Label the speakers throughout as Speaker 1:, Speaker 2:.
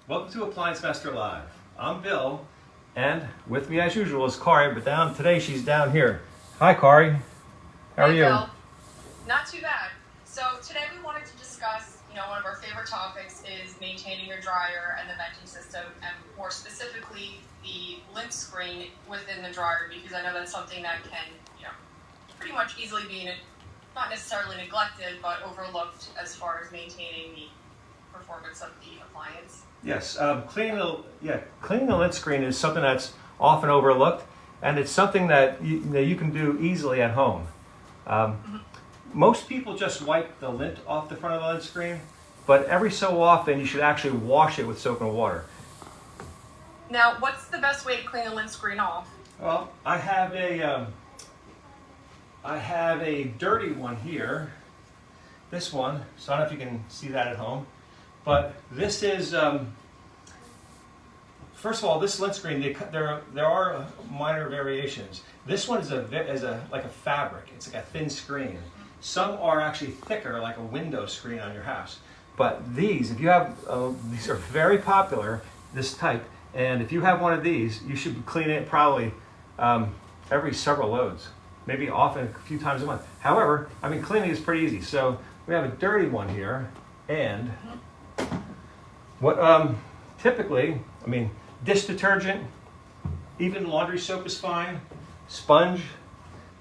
Speaker 1: Welcome to Appliance Master Live. I'm Bill, and with me as usual is Kari, but today she's down here. Hi Kari, how are you?
Speaker 2: Bill. Not too bad. So today we wanted to discuss, one of our favorite topics is maintaining your dryer and the venting system, and more specifically the lint screen within the dryer, because I know that's something that can, pretty much easily be not necessarily neglected, but overlooked as far as maintaining the performance of the appliance.
Speaker 1: Yes, cleaning the lint screen is something that's often overlooked, and it's something that you can do easily at home. Most people just wipe the lint off the front of the lint screen, but every so often you should actually wash it with soap and water.
Speaker 2: Now, what's the best way to clean the lint screen off?
Speaker 1: Well, I have a dirty one here. This one, so I don't know if you can see that at home, but this is first of all, this lint screen, there are minor variations. This one is like a fabric. It's like a thin screen. Some are actually thicker, like a window screen on your house. But these, if you have, these are very popular, this type. And if you have one of these, you should clean it probably every several loads, maybe often a few times a month. However, cleaning is pretty easy. So we have a dirty one here, and what typically, dish detergent, even laundry soap is fine. Sponge,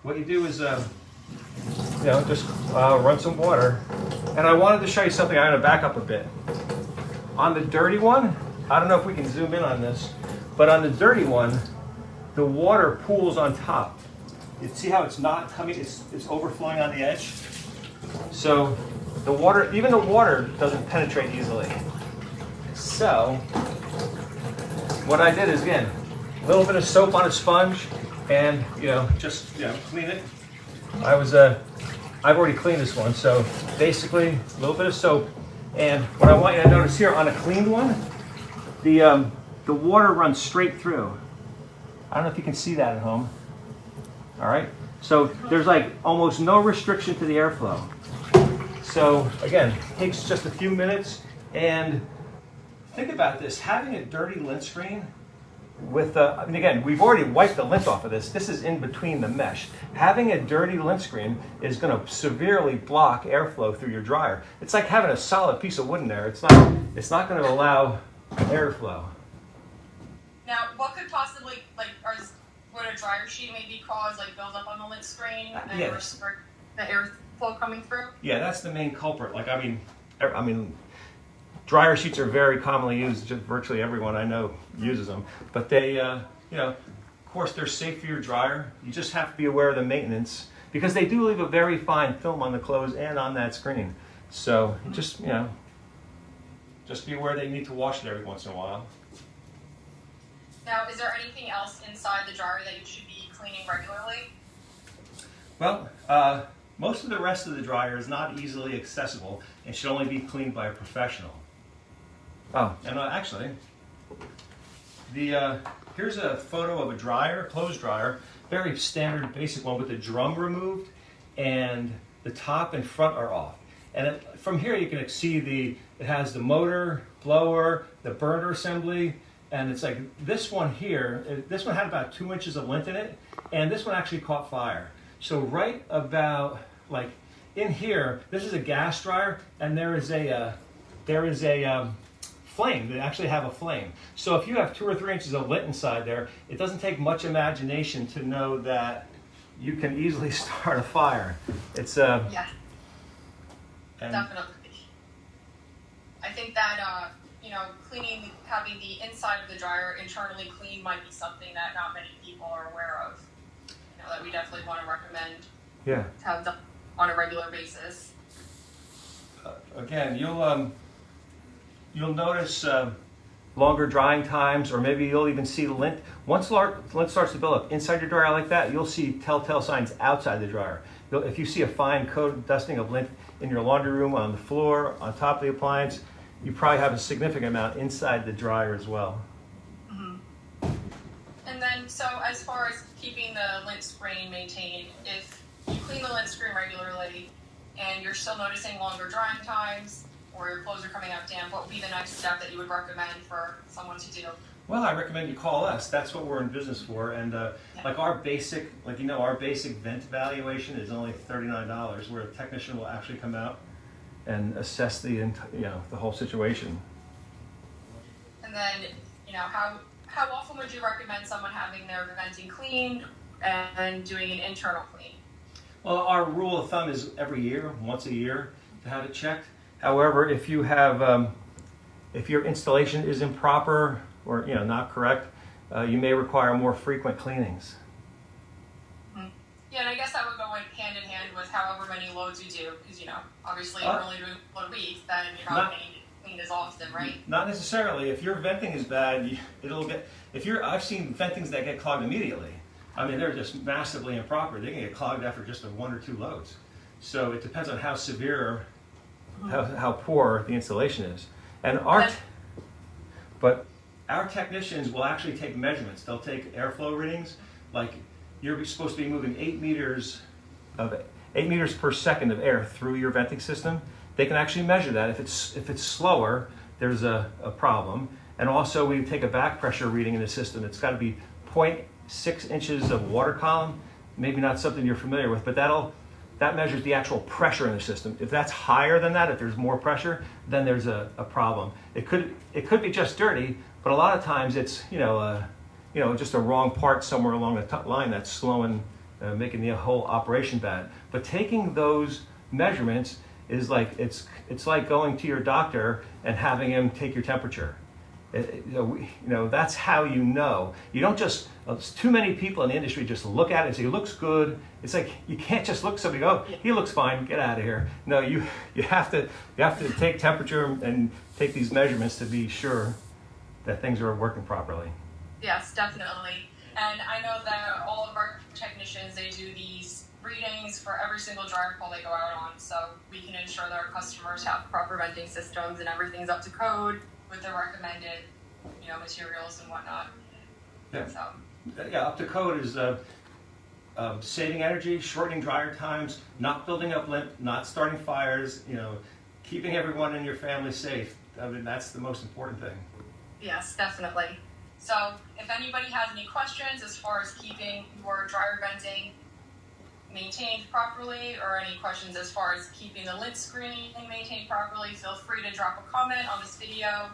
Speaker 1: what you do is just run some water. And I wanted to show you something. I'm going to back up a bit. On the dirty one, I don't know if we can zoom in on this, but on the dirty one, the water pools on top. You see how it's not coming, it's overflowing on the edge? So the water, even the water doesn't penetrate easily. So what I did is, again, a little bit of soap on a sponge and, just clean it. I've already cleaned this one, so basically a little bit of soap. And what I want you to notice here on a cleaned one, the water runs straight through. I don't know if you can see that at home. All right, so there's like almost no restriction to the airflow. So again, takes just a few minutes. And think about this, having a dirty lint screen with, again, we've already wiped the lint off of this. This is in between the mesh. Having a dirty lint screen is going to severely block airflow through your dryer. It's like having a solid piece of wood in there. It's not going to allow airflow.
Speaker 2: Now, what could possibly, would a dryer sheet maybe cause, build up on the lint screen and restrict the airflow coming through?
Speaker 1: Yeah, that's the main culprit. Dryer sheets are very commonly used. Just virtually everyone I know uses them. But they, of course, they're safe for your dryer. You just have to be aware of the maintenance because they do leave a very fine film on the clothes and on that screen. So just be aware that you need to wash it every once in a while.
Speaker 2: Now, is there anything else inside the dryer that you should be cleaning regularly?
Speaker 1: Well, most of the rest of the dryer is not easily accessible and should only be cleaned by a professional. Oh, and actually, here's a photo of a dryer, clothes dryer, very standard basic one with the drum removed and the top and front are off. And from here you can see it has the motor, blower, the burner assembly, and it's like this one here, this one had about 2 inches of lint in it, and this one actually caught fire. So right about in here, this is a gas dryer, and there is a flame. They actually have a flame. So if you have 2 or 3 inches of lint inside there, it doesn't take much imagination to know that you can easily start a fire. It's
Speaker 2: yeah, definitely. I think that having the inside of the dryer internally clean might be something that not many people are aware of. That we definitely want to recommend.
Speaker 1: Yeah.
Speaker 2: To have done on a regular basis.
Speaker 1: Again, you'll notice longer drying times, or maybe you'll even see lint. Once lint starts to build up inside your dryer like that, you'll see telltale signs outside the dryer. If you see a fine coat dusting of lint in your laundry room, on the floor, on top of the appliance, you probably have a significant amount inside the dryer as well.
Speaker 2: Mm-hmm. And then, so as far as keeping the lint screen maintained, if you clean the lint screen regularly and you're still noticing longer drying times, or your clothes are coming out damp, what would be the next step that you would recommend for someone to do?
Speaker 1: Well, I recommend you call us. That's what we're in business for. And like our basic vent evaluation is only $39, where a technician will actually come out and assess the whole situation.
Speaker 2: And then, how often would you recommend someone having their venting cleaned and doing an internal clean?
Speaker 1: Well, our rule of thumb is every year, once a year, to have it checked. However, if you have, if your installation is improper or not correct, you may require more frequent cleanings.
Speaker 2: Yeah, and I guess that would go hand in hand with however many loads you do, because obviously if you're only doing one a week, then you're not getting it cleaned as often, right?
Speaker 1: Not necessarily. If your venting is bad, I've seen ventings that get clogged immediately. I mean, they're just massively improper. They can get clogged after just 1 or 2 loads. So it depends on how severe, how poor the installation is. And but our technicians will actually take measurements. They'll take airflow readings. Like you're supposed to be moving 8 meters per second of air through your venting system. They can actually measure that. If it's slower, there's a problem. And also we take a back pressure reading in the system. It's got to be 0.6 inches of water column. Maybe not something you're familiar with, but that measures the actual pressure in the system. If that's higher than that, if there's more pressure, then there's a problem. It could be just dirty, but a lot of times it's just a wrong part somewhere along the line that's slowing, making the whole operation bad. But taking those measurements is like it's like going to your doctor and having him take your temperature. That's how you know. You don't just. Too many people in the industry just look at it and say, "It looks good." It's like you can't just look at somebody and go, "Oh, he looks fine. Get out of here." No, you have to take temperature and take these measurements to be sure that things are working properly.
Speaker 2: Yes, definitely. And I know that all of our technicians, they do these readings for every single dryer call they go out on, so we can ensure that our customers have proper venting systems and everything's up to code with the recommended, materials and whatnot.
Speaker 1: Yeah.
Speaker 2: So.
Speaker 1: Yeah, up to code is saving energy, shortening dryer times, not building up lint, not starting fires, keeping everyone in your family safe. I mean, that's the most important thing.
Speaker 2: Yes, definitely. So if anybody has any questions as far as keeping your dryer venting maintained properly, or any questions as far as keeping the lint screen maintained properly, feel free to drop a comment on this video.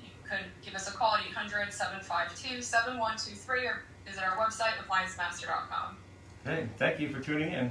Speaker 2: You could give us a call at 800-752-7123 or visit our website, APPLIANCEMASTER.com.
Speaker 1: Hey, thank you for tuning in.